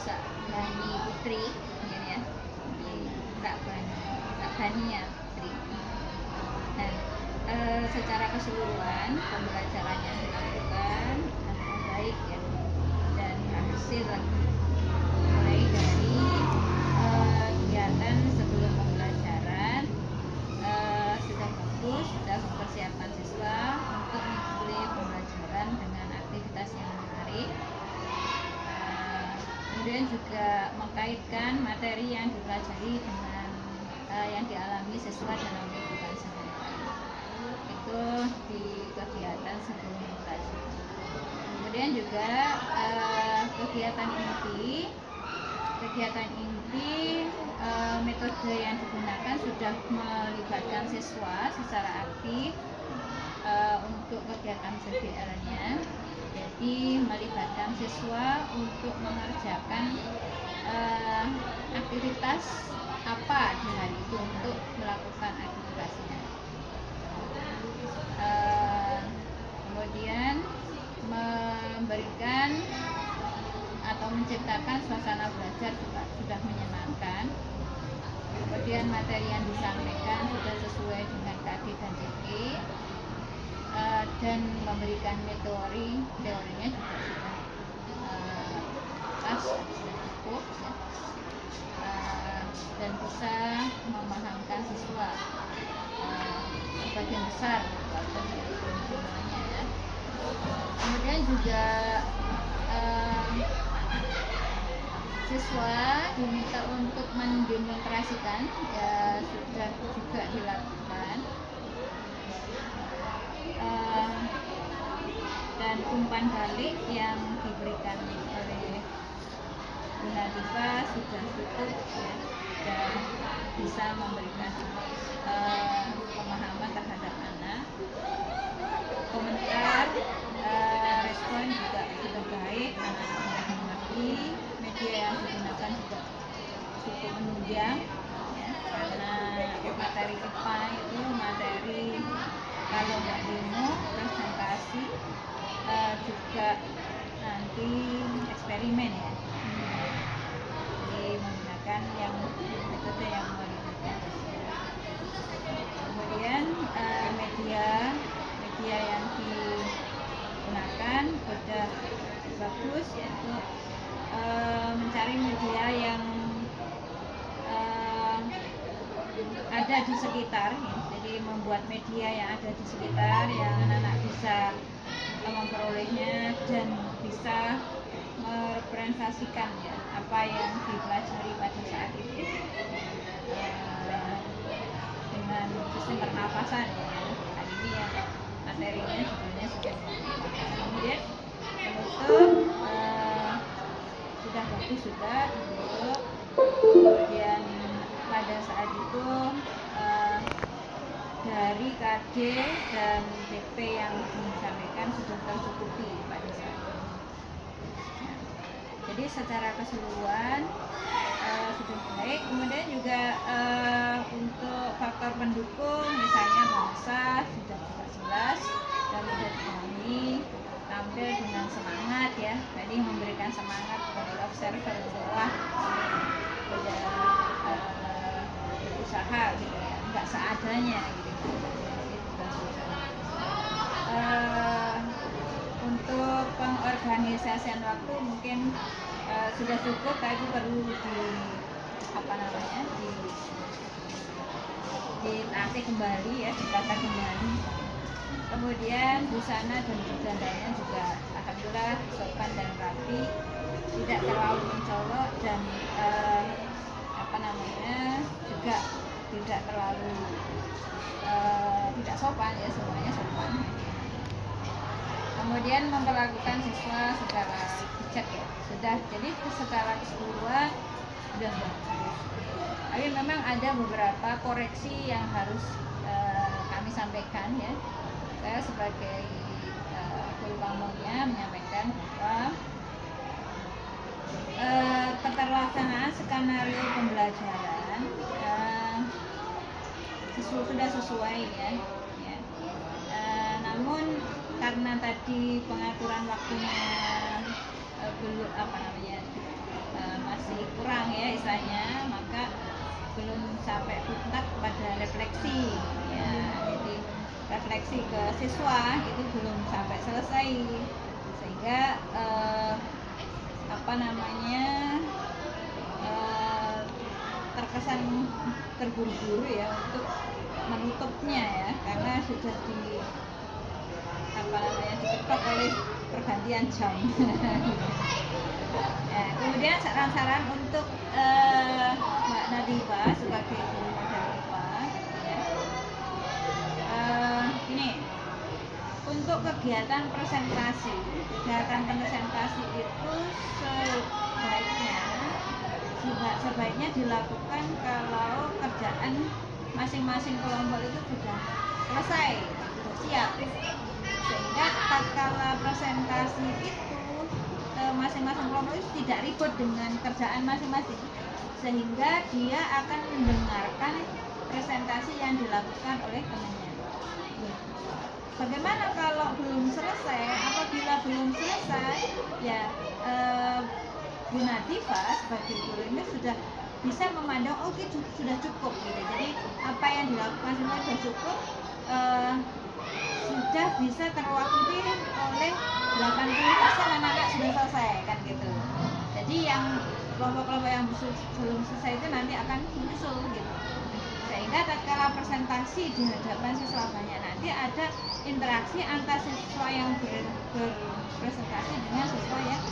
Sakbani Putri, ya, Sakbani ya Putri. Dan secara keseluruhan pembelajarannya dilakukan dengan baik ya, dan hasil mulai dari kegiatan sebelum pembelajaran sudah bagus, sudah mempersiapkan siswa untuk mengikuti pembelajaran dengan aktivitas yang menarik. Kemudian juga mengkaitkan materi yang dipelajari dengan yang dialami siswa dalam kehidupan sehari-hari. Itu di kegiatan sebelum pembelajaran. Kemudian juga kegiatan inti metode yang digunakan sudah melibatkan siswa secara aktif untuk kegiatan CBL-nya. Jadi melibatkan siswa untuk mengerjakan aktivitas apa di hari itu untuk melakukan aktivitasnya. Kemudian memberikan atau menciptakan suasana belajar juga sudah menyenangkan. Kemudian materi yang disampaikan sudah sesuai dengan KD dan CP, dan memberikan teorinya juga sudah pas, sudah cukup ya. Dan bisa memahamkan siswa sebagian besar walaupun semuanya ya. Kemudian juga siswa diminta untuk mendemonstrasikan ya, sudah juga dilakukan, dan umpan balik yang diberikan oleh Bu Nadifa sudah cukup ya, dan bisa memberikan pemahaman terhadap anak. Komentar respon juga sudah baik, anak-anak mengerti. Media yang digunakan juga cukup menunjang ya, karena materi IPA itu materi kalau nggak demo presentasi juga nanti eksperimen ya. Jadi menggunakan metode yang melibatkan. Kemudian media yang digunakan sudah bagus, yaitu mencari media yang ada di sekitar ya. Jadi membuat media yang ada di sekitar yang anak-anak bisa memperolehnya dan bisa merepresentasikan ya apa yang dipelajari pada saat itu dengan sistem pernapasan ya. Hari ini ya materinya sebenarnya sudah. Kemudian penutup sudah bagus juga dibentuk. Kemudian pada saat itu dari KD dan DP yang disampaikan sudah tercukupi pada saat itu. Jadi secara keseluruhan sudah baik. Kemudian juga untuk faktor pendukung misalnya bahasa sudah juga jelas dan sudah dipahami, tampil dengan semangat ya. Jadi memberikan semangat bagi observer bahwa sudah berusaha gitu ya, nggak seadanya gitu. Untuk pengorganisasian waktu mungkin sudah cukup, tapi perlu dilatih kembali ya, ditata kembali. Kemudian busana dan budayanya juga alhamdulillah sopan dan rapi, tidak terlalu mencolok dan juga tidak terlalu tidak sopan ya, semuanya sopan. Kemudian memperlakukan siswa secara bijak ya, sudah. Jadi secara keseluruhan sudah bagus. Tapi memang ada beberapa koreksi yang harus kami sampaikan ya. Saya sebagai guru pamongnya menyampaikan bahwa keterlaksanaan skenario pembelajaran sudah sesuai ya. Namun karena tadi pengaturan waktunya belum interaksi ke siswa itu belum sampai selesai, sehingga terkesan terburu-buru ya untuk menutupnya ya, karena sudah diketok oleh pergantian jam. Ya, kemudian saran-saran untuk Mbak Nadifa sebagai guru model IPA ya. Ini untuk kegiatan presentasi itu sebaiknya dilakukan kalau kerjaan masing-masing kelompok itu sudah selesai, sudah siap, sehingga tatkala presentasi itu masing-masing kelompok itu tidak ribut dengan kerjaan masing-masing, sehingga dia akan mendengarkan presentasi yang dilakukan oleh temannya. Bagaimana kalau belum selesai? Apabila belum selesai, ya Bu Nadifa sebagai guru ini sudah bisa memandang oke, sudah cukup gitu. Jadi apa yang dilakukan semua sudah cukup, sudah bisa terwakili oleh 80% anak-anak sudah selesai kan gitu. Jadi yang kelompok-kelompok yang belum selesai itu nanti akan menyusul gitu. Sehingga tatkala presentasi di hadapan siswa banyak, nanti ada interaksi antara siswa yang berpresentasi dengan siswa yang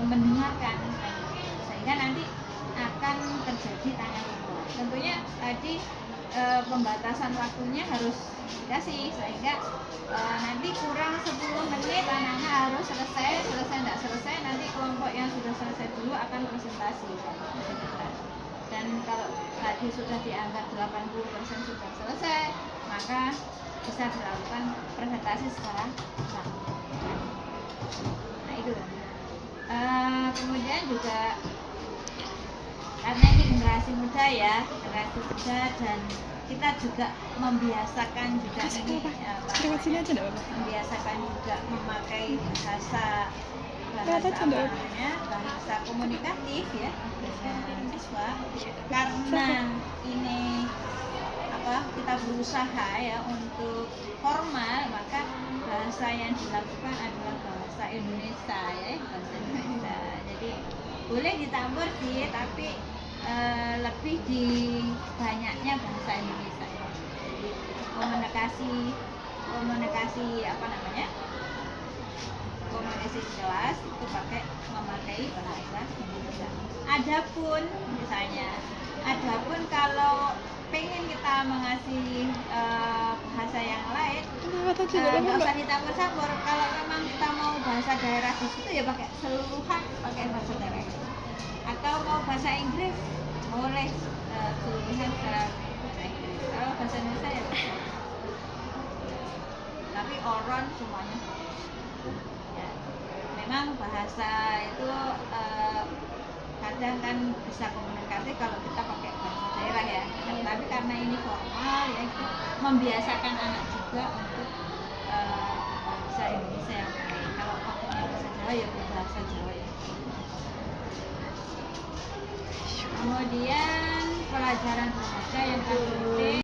mendengarkan, sehingga nanti akan terjadi tanya jawab. Tentunya tadi pembatasan waktunya harus dikasih, sehingga nanti kurang 10 menit anak-anak harus selesai tidak selesai, nanti kelompok yang sudah selesai dulu akan presentasi. Dan kalau tadi sudah dianggap 80% sudah selesai, maka bisa dilakukan presentasi secara bersama. Nah itu. Kemudian juga karena ini generasi muda ya, dan kita juga membiasakan juga membiasakan juga memakai bahasa komunikatif ya dengan siswa, karena ini kita berusaha ya untuk formal, maka bahasa yang dilakukan adalah bahasa Indonesia ya, bahasa Indonesia. Jadi boleh dicampur sih, tapi lebih di banyaknya bahasa Indonesia ya. Jadi komunikasi komunikasi kelas itu memakai bahasa Indonesia. Adapun kalau pengen kita mengasih bahasa yang lain, nggak usah dicampur-campur. Kalau memang kita mau bahasa daerah di situ ya pakai seluruhan, pakai bahasa daerah. Atau mau bahasa Inggris boleh seluruhan secara bahasa Inggris. Kalau bahasa Indonesia ya bisa. Tapi oron semuanya. Ya, memang bahasa itu kadang kan bisa komunikatif kalau kita pakai bahasa daerah ya, tapi karena ini formal ya, membiasakan anak juga untuk bahasa Indonesia yang baik. Kalau waktunya bahasa Jawa ya bahasa Jawa ya. Kemudian pelajaran bahasa yang penting